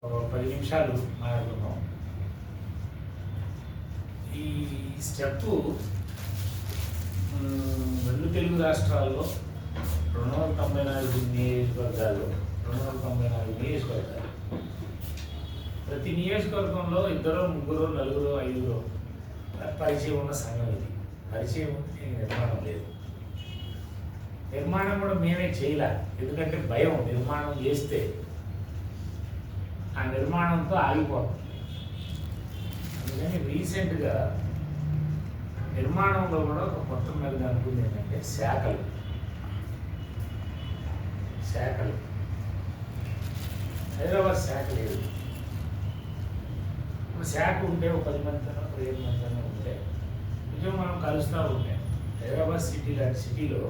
10 నిమిషాలు మాట్లాడుకుందాం. ఈ స్టెప్పు రెండు తెలుగు రాష్ట్రాల్లో 294 నియోజకవర్గాల్లో 294 నియోజకవర్గాలు. ప్రతి నియోజకవర్గంలో 2, 3, 4, 5 పరిచయం ఉన్న సంఘం ఇది. పరిచయం ఉంది, నిర్మాణం లేదు. నిర్మాణం కూడా మేమే చేయలే, ఎందుకంటే భయం. నిర్మాణం చేస్తే ఆ నిర్మాణంతో ఆగిపోతుంది. అందుకని రీసెంట్గా నిర్మాణంలో కూడా ఒక కొత్త మీద అనుకుంది ఏంటంటే శాఖలు. హైదరాబాద్ శాఖ లేదు. శాఖ ఉంటే ఒక 10 మందితోనో 15 మందితోనో ఉంటే నిజం మనం కలుస్తూ ఉంటాం. హైదరాబాద్ సిటీ లాంటి సిటీలో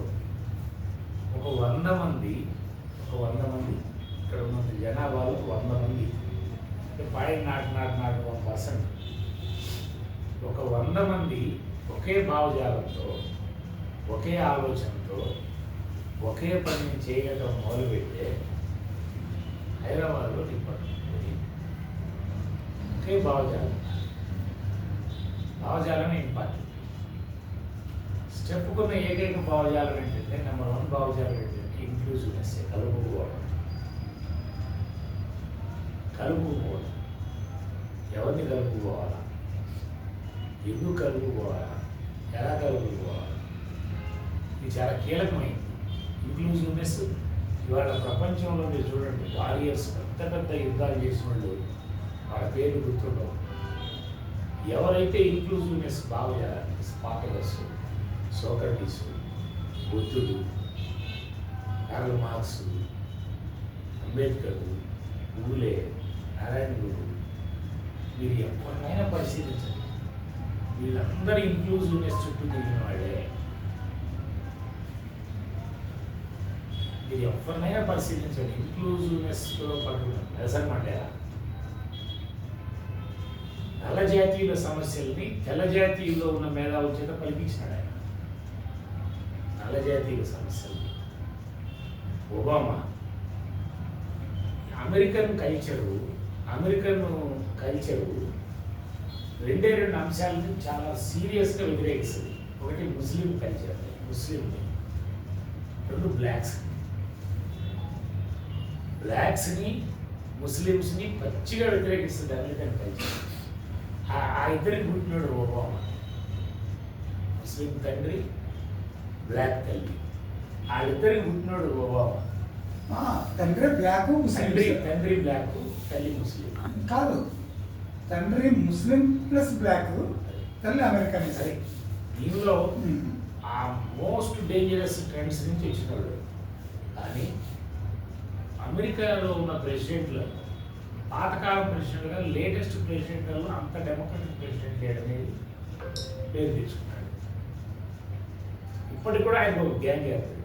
ఒక 100 మంది ఇక్కడ ఉన్న జనాభాలో 100 మంది, అంటే 0.001%. ఒక 100 మంది ఒకే భావజాలంతో, ఒకే ఆలోచనతో, ఒకే పనిని చేయడం మొదలుపెట్టే హైదరాబాద్లో డిపార్ట్మెంట్ ఒకే భావజాలమే ఇంపార్టెంట్. స్టెప్పుకున్న ఏకైక భావజాలం ఏంటంటే, నెంబర్ 1 భావజాలం ఏంటంటే ఇంక్లూజివ్నెస్. కలుపుకోవడం. ఎవరిని కలుపుకోవాలా, ఎందుకు కలుపుకోవాలా, ఎలా కలుపుకోవాలా, ఇది చాలా కీలకమైంది. ఇంక్లూజివ్నెస్ ఇవాళ ప్రపంచంలో మీరు చూడండి, వారియర్స్ పెద్ద యుద్ధాలు చేసిన వాళ్ళు వాళ్ళ పేర్లు గుర్తుండవు. ఎవరైతే ఇంక్లూజివ్నెస్ భావజాలాన్ని, స్పార్టకస్, సోక్రటీస్, బుద్ధుడు, కార్ల్ మార్క్స్, అంబేద్కర్, పూలే, నారాయణ గురు, మీరు ఎవరినైనా పరిశీలించండి, వీళ్ళందరూ ఇంక్లూజివ్నెస్ చుట్టూ తిరిగిన వాళ్ళే. మీరు ఎవరినైనా పరిశీలించండి, ఇంక్లూజివ్నెస్లో పట్టుకున్నాం. నెల్సన్ మండేలా నల్ల జాతీయుల సమస్యల్ని తెల్ల జాతీయుల్లో ఉన్న మేధావుల చేత పలికించినాడు ఆయన. నల్ల జాతీయుల సమస్యల్ని. ఒబామా అమెరికన్ కల్చరు రెండే 2 అంశాలను చాలా సీరియస్గా వ్యతిరేకిస్తుంది. ఒకటి ముస్లిం కల్చర్, రెండు బ్లాక్స్ని ముస్లిమ్స్ని పచ్చిగా వ్యతిరేకిస్తుంది అమెరికన్ కల్చర్. ఆ ఇద్దరికి పుట్టినాడు ఒబామా. ముస్లిం తండ్రి, బ్లాక్ తల్లి, వాళ్ళిద్దరికి పుట్టినాడు ఒబామా. తండ్రి బ్లాక్, తండ్రి బ్లాక్, తల్లి ముస్లిం కాదు. తండ్రి ముస్లిం ప్లస్ బ్లాక్, తల్లి అమెరికన్. సరే, దీనిలో ఆ మోస్ట్ డేంజరస్ ట్రెండ్స్ నుంచి వచ్చినాడు. కానీ అమెరికాలో ఉన్న ప్రెసిడెంట్లు, పాతకాలం ప్రెసిడెంట్గా లేటెస్ట్ ప్రెసిడెంట్లలో అంత డెమోక్రటిక్ ప్రెసిడెంట్ లేడనేది పేరు తెచ్చుకున్నాడు. ఇప్పటికి కూడా ఆయన ఒక గ్యాంగ్ ఏర్పడింది.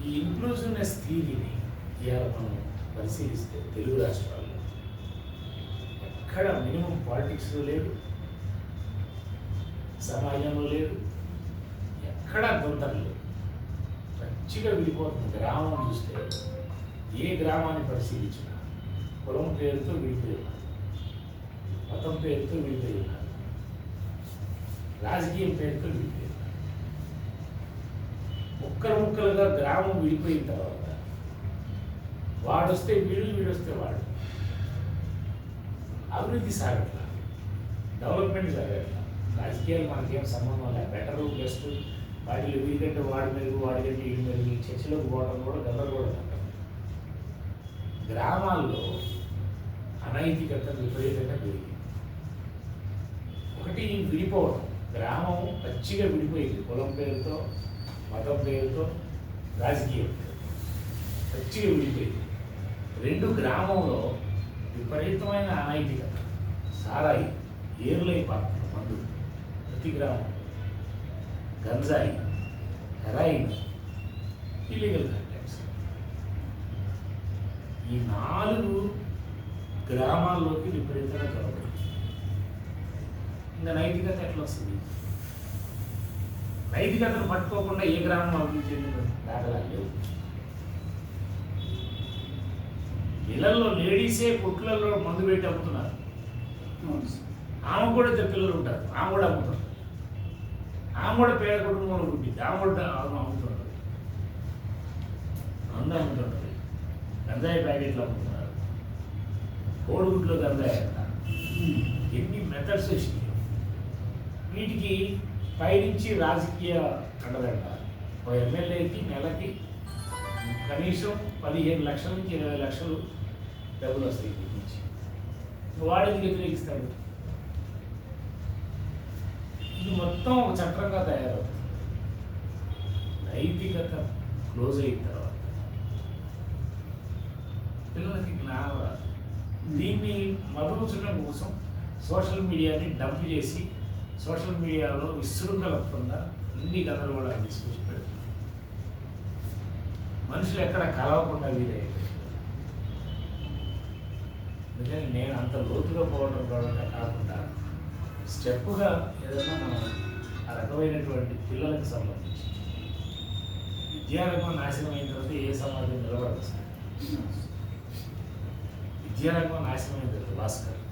ఈ ఇంక్లూజివ్నెస్ థియరీని ఇవాళ మనం పరిశీలిస్తే తెలుగు రాష్ట్రాల్లో ఎక్కడ మినిమం పాలిటిక్స్లో లేదు, సమాజంలో లేదు, ఎక్కడా దొంతలు లేదు. మంచిగా విడిపోతుంది. గ్రామం చూస్తే ఏ గ్రామాన్ని పరిశీలించినా కులం పేరుతో విడిపోయి ఉన్నారు, మతం పేరుతో విడిపోయి ఉన్నారు, రాజకీయం పేరుతో విడిపోయి ఉన్నారు. ముక్కలుగా గ్రామం విడిపోయిన తర్వాత వాడొస్తే వీడొస్తే వాడు. అభివృద్ధి సాగట్లా, డెవలప్మెంట్ సాగట్లా. రాజకీయాలు మనకేం సంబంధం లేదు. బెటర్ బెస్ట్ వాటిలో వీడికంటే వాడి మెరుగు, వాడికంటే వీడి మెరుగు, ఈ చర్చలోకి పోవడం కూడా గందరగోళం అంటారు. గ్రామాల్లో అనైతికత విపరీతంగా పెరిగింది. ఒకటి విడిపోవడం, గ్రామం పచ్చిగా విడిపోయింది. కులం పేరుతో, మతం పేరుతో, రాజకీయం పచ్చిగా విడిపోయింది. 2, గ్రామంలో విపరీతమైన అనైతికత, సారాయి, ఏర్లైపోతున్న మందు ప్రతి గ్రామం, గంజాయి, హెరాయిన్, ఇల్లీగల్ కంటెంట్స్. ఈ 4 గ్రామాల్లోకి విపరీతంగా చొరబడింది. ఇంకా నైతికత ఎట్లా వస్తుంది? నైతికతను పట్టుకోకుండా ఏ గ్రామం అభివృద్ధి చెందిన దాఖలాలు లేవు. ఇళ్లలో లేడీసే కొట్లలో మందు పెట్టి అమ్ముతున్నారు. అవును సార్. ఆమె కూడా ఇద్దరు పిల్లలు ఉంటారు, ఆమె కూడా అమ్ముతారు. ఆమె కూడా పేద కుటుంబంలో పుట్టింది, ఆమె కూడా అమ్ముతున్నారు. అందరూ అమ్ముతుంటుంది. గంజాయి ప్యాకెట్లు అమ్ముతున్నారు, కోడిగుడ్లో గంజాయి అంట. ఎన్ని మెథడ్స్ వచ్చినాయి. వీటికి పైనుంచి రాజకీయ అండదండ. ఒక ఎమ్మెల్యేకి నెలకి కనీసం 15 లక్షల నుంచి 20 లక్షలు డబ్బులు వస్తాయి వీటి నుంచి. వాడిని వ్యతిరేకిస్తాడు. ఇది మొత్తం ఒక చట్రంగా తయారవుతుంది. నైతికత క్లోజ్ అయిన తర్వాత పిల్లలకి జ్ఞానం రాదు. దీన్ని మరుగుచడం కోసం సోషల్ మీడియాని డంప్ చేసి సోషల్ మీడియాలో విశృంఖలత్వంగా అన్ని గందరగోళాలు తీసుకొచ్చి పెడుతుంది. మనుషులు ఎక్కడ కలవకుండా వీలయ్యారు. అందుకని నేను అంత లోతుగా పోవడం కాకుండా స్టెప్గా ఏదైనా మనం ఆ రకమైనటువంటి పిల్లలకు సంబంధించి విద్యారంగం నాశనం అయిన తర్వాత ఏ సమాజం నిలబడదు సార్. విద్యారంగం నాశనం అయిన తర్వాత భాస్కర్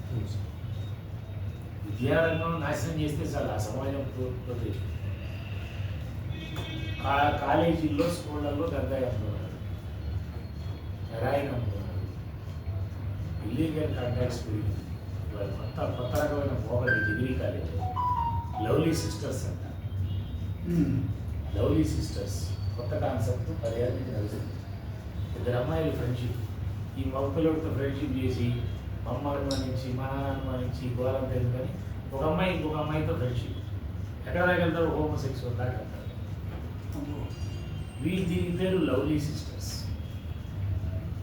విద్యారంగం నాశనం చేస్తే చాలు ఆ సమాజం పోతే. కాలేజీల్లో స్కూళ్ళల్లో గంజాయి అమ్ముతున్నారు, హెరాయిన్ అమ్ముతున్నారు, ఇల్లీగల్ కాంటాక్ట్స్ పెరిగింది. కొత్త రకమైన పోగడి డిగ్రీ కాలేజ్ లవ్లీ సిస్టర్స్ అంట. లవ్లీ సిస్టర్స్ కొత్త కాన్సెప్ట్ 10 ఏళ్ళ నుంచి నడుస్తుంది. ఇద్దరు అమ్మాయిలు ఫ్రెండ్షిప్. ఈ మగ పిల్లడితో ఫ్రెండ్షిప్ చేసి మా అమ్మ అనుమానించి మా నాన్న అనుమానించి గోళం తెలుసుకొని ఒక అమ్మాయి ఇంకొక అమ్మాయితో ఫ్రెండ్షిప్. ఎక్కడ దాకా వెళ్తారు? హోమోసెక్సువల్ దాకా వెళ్తారు. దీని పేరు lovely sisters,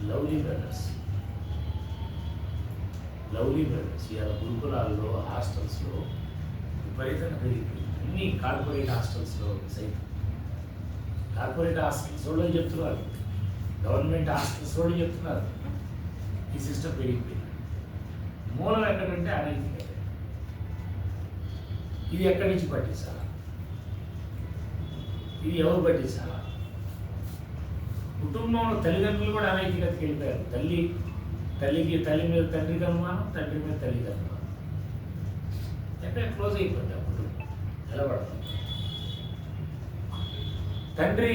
lovely brothers. Lovely brothers ఇవాళ గురుకులాల్లో హాస్టల్స్లో విపరీతంగా పెరిగిపోయింది. అన్ని కార్పొరేట్ హాస్టల్స్లో సైతం. కార్పొరేట్ హాస్టల్స్ వాళ్ళు చెప్తున్నారు, గవర్నమెంట్ హాస్టల్స్ వాళ్ళు చెప్తున్నారు ఈ సిస్టమ్ పెరిగిపోయింది. మూలం ఎక్కడంటే అనైతికత. ఇది ఎక్కడి నుంచి పట్టించాలా? ఇది ఎవరు పట్టించాలా? కుటుంబంలో తల్లిదండ్రులు కూడా అనైతికతకి వెళ్ళిపోయారు. తల్లి మీద తండ్రికి అనుమానం, తండ్రి మీద తల్లికి అనుమానం. ఎక్కడ క్లోజ్ అయిపోద్ది ఆ కుటుంబం, నిలబడతాం. తండ్రి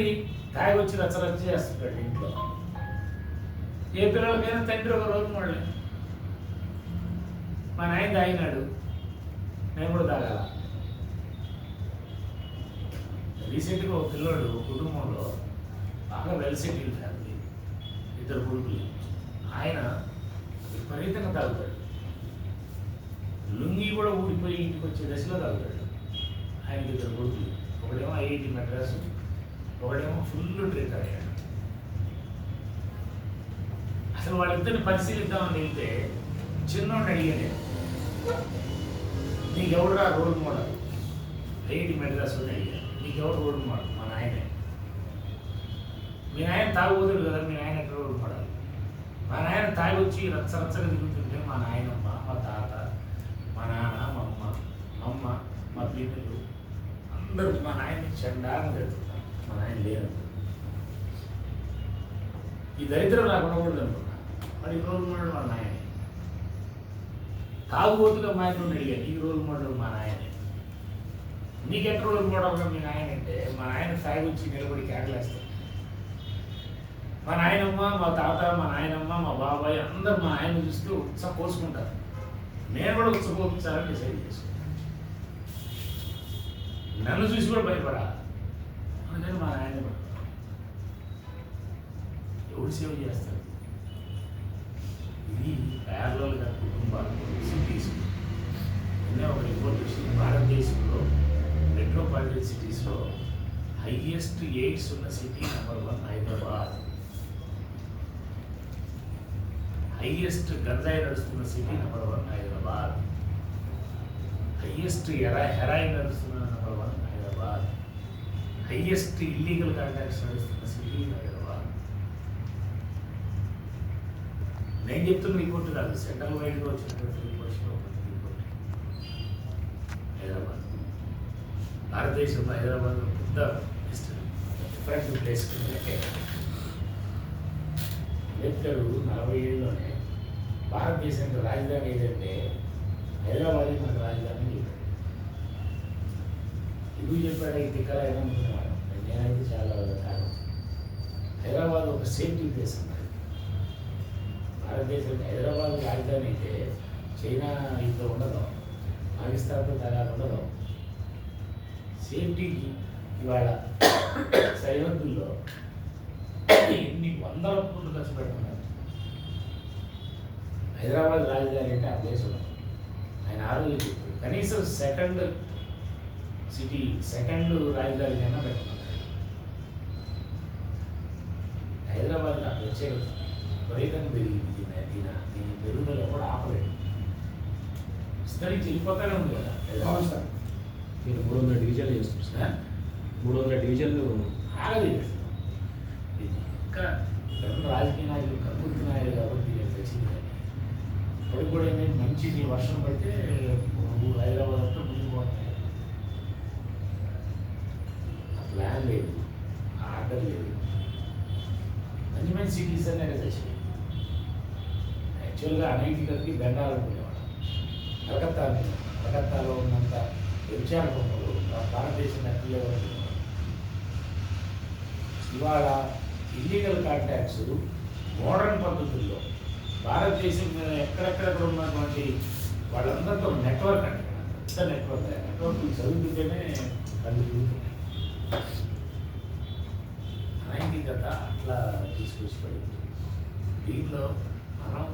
తాగి వచ్చి రచ్చరచ్చ చేస్తుంటాడు ఇంట్లో. ఏ పిల్లలకైనా తండ్రి ఒక రోజు మళ్ళీ మా నాయన తాగినాడు, నేను కూడా తాగాల. రీసెంట్గా ఒక పిల్లోడు కుటుంబంలో బాగా వెల్ సెటిల్ ఫ్యామిలీ, ఇద్దరు కొడుకులు. ఆయన విపరీతంగా తాగుతాడు. లుంగి కూడా ఊడిపోయి ఇంటికి వచ్చే దశలో తాగుతాడు. ఆయనకి ఇద్దరు కొడుకులు. ఒకడేమో ఐఐటి మద్రాసు, ఒకడేమో ఫుల్ డ్రింకర్ అయ్యాడు. అసలు వాళ్ళిద్దరిని పరిశీలిద్దామని వెళ్తే చిన్నోడిని అడిగాను, నీకెవడురా రోల్ మోడల్? ఐఐటి మద్రాసు అడిగాను, నీకెవరు రోల్ మోడల్? మా నాయనే. మీ నాయన తాగుబోతుడు కదా, మీ నాయన ఎక్కడ రోల్ మోడల్? మా నాయన తాగి వచ్చి రచ్చరచ్చగా తిరుగుతుంటే మా నాయనమ్మ, మా తాత, మా నాన్న, మా అమ్మ, మా పిల్లలు అందరూ మా నాయన్ని చెండాలని పెడుతున్నారు. మా నాయన లేరు. ఈ దరిద్రం నాకు ఉండకూడదు అనుకున్నా. వాడి రోల్ మోడల్ మా నాయనే. తాగుబోతుగా మా ఆయన అడిగాను, నీకు రోల్ మోడల్ మా నాయనే. నీకెక్కడ రోల్ మోడల్గా మీ నాయన అంటే మా నాయన తాగి వచ్చి నిలబడి కేకలేస్తాడు. మా నాయనమ్మ, మా తాత, మా నాయనమ్మ, మా బాబాయ్ అందరూ మా ఆయన చూస్తూ ఉత్సాహ పోసుకుంటారు. నేను కూడా ఉత్సపోపించాలని డిసైడ్ చేసుకుంటాను. నన్ను చూసి కూడా భయపడా. అందుకని మా నాయన పడతాను. ఎవరు సేవ చేస్తారు? ఇది ప్యారలల్గా కుటుంబాలు, సిటీస్. నిన్నే ఒక రిపోర్ట్ వచ్చింది, భారతదేశంలో మెట్రోపాలిటన్ సిటీస్లో హైయెస్ట్ ఎయిడ్స్ ఉన్న సిటీ నెంబర్ 1 హైదరాబాద్. హైయెస్ట్ గంజాయి నడుస్తున్న city number 1 Hyderabad. Highest heroin నడుస్తున్న number 1 Hyderabad. Highest illegal contacts నడుస్తున్న సిటీ హైదరాబాద్. నేను చెప్తున్న రిపోర్ట్ కాదు, సెంట్రల్ వైడ్గా వచ్చినటువంటి రిపోర్ట్స్లో రిపోర్ట్. హైదరాబాద్ భారతదేశంలో హైదరాబాద్ పెద్ద డిఫరెంట్ ప్లేస్ అంబేద్కర్ 40 ఏళ్ళలోనే భారతదేశానికి రాజధాని ఏదంటే హైదరాబాద్ మనకు రాజధాని అని చెప్పాడు. ఎందుకు చెప్పాడు ఈ తిక్కల ఏమనుకునేవాడు, నేనైతే చాలా కారణం. హైదరాబాద్ ఒక సేఫ్టీ ప్లేస్ అన్నది. భారతదేశం హైదరాబాద్ రాజధాని అయితే చైనా ఇంట్లో ఉండదు, పాకిస్తాన్తో తగాదు ఉండదు. సేఫ్టీకి ఇవాళ సరిహద్దుల్లో ఎన్ని వందల కోట్లు ఖర్చు పెడుతున్నారు. హైదరాబాద్ రాజధాని అంటే ఆ ప్లేస్ ఉండదు. ఆయన ఆ రోజు చెప్పారు కనీసం సెకండ్ రాజధాని కన్నా పెట్టుకున్నారు. హైదరాబాద్ ఆ ప్రత్యేకత విపరీతంగా పెరిగింది. దీని పెరుగుదల కూడా ఆపలేదు, విస్తరించి వెళ్ళిపోతానే ఉంది కదా. అవును సార్. మీరు 300 డివిజన్లు చేస్తారు సార్. 300 డివిజన్లు ఆగదు ఇంకా రాజకీయ నాయకులు కనుక్కుంటున్నారు కాబట్టి నేను తెచ్చింది. కానీ ఇప్పటికి కూడా ఏంటంటే మంచి వర్షం పడితే హైదరాబాద్ అంతా మునిగిపోతున్నాయి. ఆ ప్లాన్ లేదు, ఆ ఆర్డర్ లేదు. మంచి మంచి సిటీస్ అనేది తెచ్చింది. యాక్చువల్గా అనైతికతకి దండాలు అనుకునేవాడు. కలకత్తాలో ఉన్నంత వ్యభిచార బొమ్మలు భారతదేశం నక్కులే వరకు. ఇవాళ ఇల్లీగల్ కాంటాక్ట్స్ మోడర్న్ పద్ధతుల్లో భారతదేశం మీద ఎక్కడెక్కడ ఉన్నటువంటి వాళ్ళందరితో నెట్వర్క్ అంటే పెద్ద నెట్వర్క్ చదువుతుంటేనే కళ్ళు తిరుగుతున్నాయి. అనైతికత అట్లా తీసుకొచ్చి పడింది. దీంట్లో మనం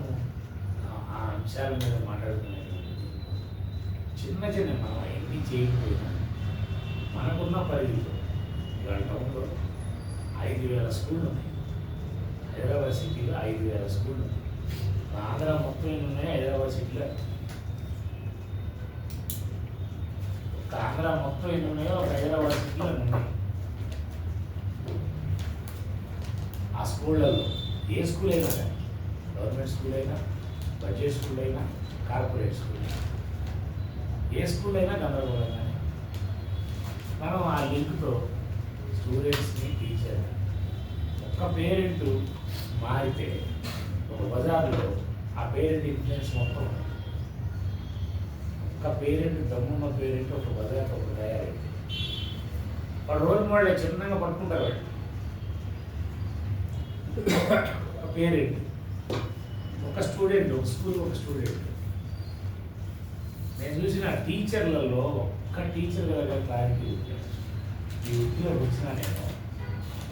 ఆ అంశాల మీద మాట్లాడుకునేటువంటి చిన్న మనం ఎన్ని చేయకపోయినా మనకున్న పరిధిలో ఇవాళ టౌన్లో 5,000 స్కూళ్ళు ఉన్నాయి. హైదరాబాద్ సిటీలో 5,000 స్కూళ్ళు ఉన్నాయి. ఆంధ్ర మొత్తం ఎన్ని ఉన్నాయి హైదరాబాద్ సిటీలో? ఒక ఆంధ్ర మొత్తం ఎన్ని ఉన్నాయో ఒక హైదరాబాద్ సిటీలో ఉన్నాయి. ఆ స్కూళ్ళల్లో ఏ స్కూల్ అయినా కానీ, గవర్నమెంట్ స్కూల్ అయినా, బడ్జెట్ స్కూల్ అయినా, కార్పొరేట్ స్కూల్ అయినా, ఏ స్కూల్ అయినా గందరగోళంగానే. మనం ఆ లింక్తో స్టూడెంట్స్ని, టీచర్ని, ఒక్క పేరెంట్ మారితే ఒక బజార్లో ఆ పేరెంట్ ఇన్ఫ్లుయెన్స్ మొత్తం, ఒక్క పేరెంట్ దమ్మున్న పేరెంట్ ఒక బజార్లో ఒక తయారైతే వాడు రోల్ మోడల్ చిన్నగా పట్టుకుంటారు. వాడు ఒక పేరెంట్, ఒక స్టూడెంట్, ఒక స్కూల్, ఒక స్టూడెంట్. నేను చూసిన టీచర్లలో ఒక్క టీచర్ దగ్గర క్లారిటీ ఉంది. ఈ వృత్తిలో వచ్చినా నేను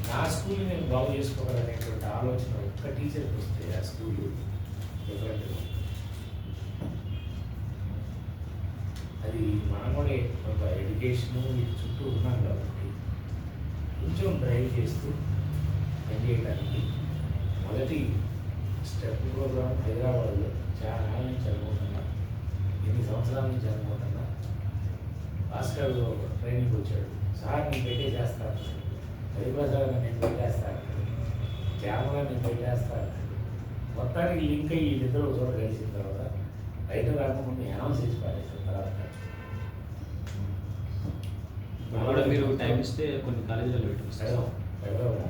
నా స్కూల్ని నేను బాగు చేసుకోగలనేటువంటి ఆలోచన ఒక్క టీచర్కి వస్తే ఆ స్కూల్ డిఫరెంట్గా. అది మనం కూడా కొంత ఎడ్యుకేషను వీటి చుట్టూ ఉన్నాం కాబట్టి కొంచెం డ్రైవ్ చేస్తూ పనిచేయడానికి మొదటి స్టెప్ ప్రోగ్రామ్ హైదరాబాద్లో చాలా నాళ్ళ నుంచి అనుకుంటున్నా, ఎన్ని సంవత్సరాల నుంచి అనుకుంటున్నా. భాస్కర్ ట్రైనింగ్ వచ్చాడు, సార్ నేను పెట్టేసేస్తాను, హరిప్రసాద్ నేను పెట్టేస్తాను, శ్యామలా నేను పెట్టేస్తాను. మొత్తానికి లింక్ అయ్యి వీళ్ళిద్దరూ ఒక చోట కలిసిన తర్వాత బయట రాకముందు అనౌన్స్ చేసి పారేస్తారు. తర్వాత కూడా మీరు టైం ఇస్తే కొన్ని కాలేజీలలో పెట్టారు. పెడదాము.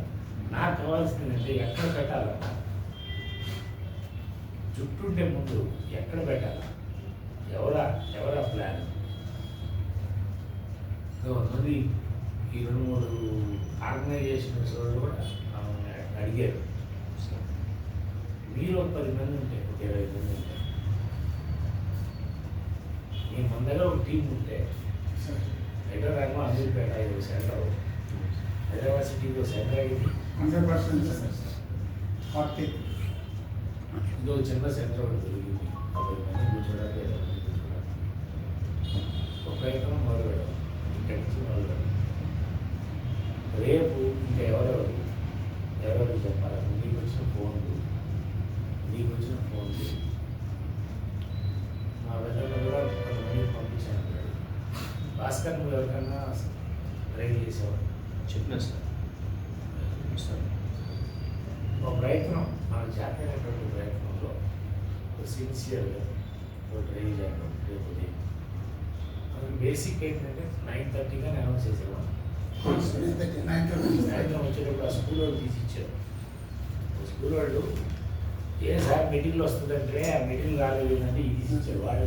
నాకు కావాల్సింది అంటే ఎక్కడ పెట్టాలన్నా చుట్టూంటే ముందు ఎక్కడ పెట్టాలా, ఎవరా ప్లాన్. కొంతమంది ఈ 2-3 ఆర్గనైజేషన్స్ వాళ్ళు కూడా అడిగారు, మీరు ఒక 10 మంది ఉంటే, ఒక 20 మంది ఉంటే, మీ మన దగ్గర ఒక టీం ఉంటే హైదరాబాద్లో అమీర్పేట ఇది సెంటర్, హైదరాబాద్ సిటీలో సెంటర్ అయింది 100% 40. ఇదో చిన్న సెంటర్ ఒకటి దొరికింది. 50 మంది కూర్చోడానికి, 20 మంది కూర్చోడానికి ఒక ప్రయత్నం మొదలు పెడదాం. ఇక్కడి నుంచి మొదలు పెడదాం. రేపు ఇంకా ఎవరెవరు చెప్పాలి. నీకు వచ్చిన ఫోన్లు మా వెళ్ళలో కూడా కొంతమంది పంపించాను. భాస్కర్ నువ్వు ఎవరికన్నా ట్రైన్ చేసేవాడు చెప్పినా సార్. ఒక ప్రయత్నం, మన జాతీయమైనటువంటి ప్రయత్నంలో సిన్సియర్గా ట్రై చేద్దాం. రేపు మనకి బేసిక్ ఏంటంటే 9:30 అనౌన్స్ చేసేవాడు. సాయంత్రం వచ్చేటప్పుడు ఆ స్కూల్లో తీసి ఇచ్చారు. స్కూల్ వాళ్ళు ఏ సార్ మీటింగ్లో వస్తుందంటే ఆ మీటింగ్ రాలేదు ఏంటంటే ఇది ఇచ్చారు వాడే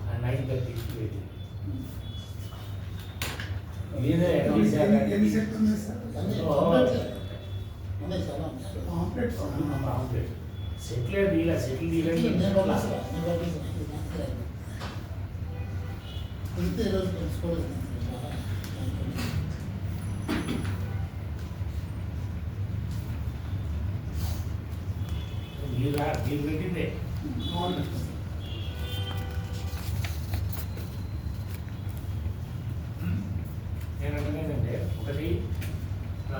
ఆ 9:30 పెట్టి ఇదే ఎన్ని సెట్ ఉంది సార్ సెటిల్ తీయలే సెటిల్ తీయలేదు మీరు పెట్టిందే నేను అంటున్నానంటే ఒకటి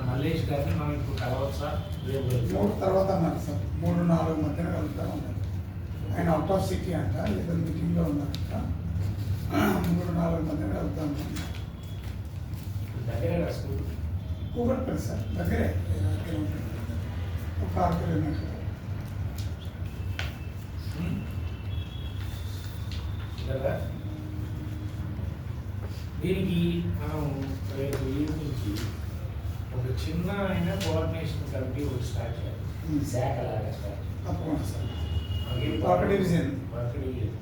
మల్లేష్ గారిని మనం ఇప్పుడు కలవచ్చా రేపు కలుద్దాం. 3 తర్వాత అన్నారు సార్ 3-4 మధ్యన కలుగుతా ఉన్నారు ఆయన అవుట్ ఆఫ్ సిటీ అంట లేదా మీటింగ్లో ఉన్నారంట 3-4 మధ్యన కలుగుతా ఉన్నారు దగ్గరే కదా స్కూల్ కూకట్పల్లి సార్ దగ్గరే ఒక 6 కిలోమీటర్లు కదా దీనికి మనం రేపు ఈవినింగ్కి ఒక చిన్న అయిన కోఆర్డినేషన్ కమిటీ ఒకటి స్టార్ట్ చేయాలి శాఖ లాగా స్టార్ట్ చేయాలి తప్పకుండా సార్ మనకి వర్క్ డివిజన్. వర్క్ డివిజన్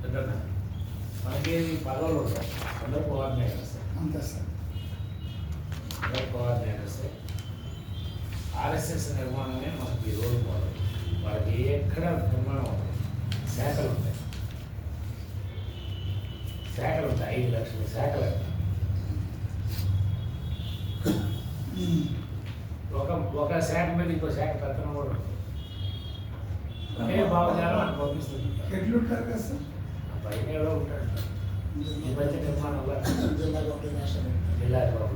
పెద్దనా మనకి పదవులు ఉంటాయి అందరూ కోఆర్డినేటర్స్ అంతే సార్ అందరూ కోఆర్డినేటర్స్ ఆర్ఎస్ఎస్ నిర్మాణమే మనకి రోల్ మోడల్ వాళ్ళకి ఎక్కడ నిర్మాణం ఉంటుంది శాఖలు ఉంటాయి 5 లక్షల శాఖలు అంట. ఒక శాఖ మీద ఇంకో శాఖ పెత్తనం కూడా ఉంటుంది అదే భావజాలం అని పంపిస్తుంది ఎట్లు ఉంటారు కదా సార్ ఆ పైన ఎవరో ఉంటాడు ఈ మధ్య నిర్మాణంలో జిల్లా బాబులో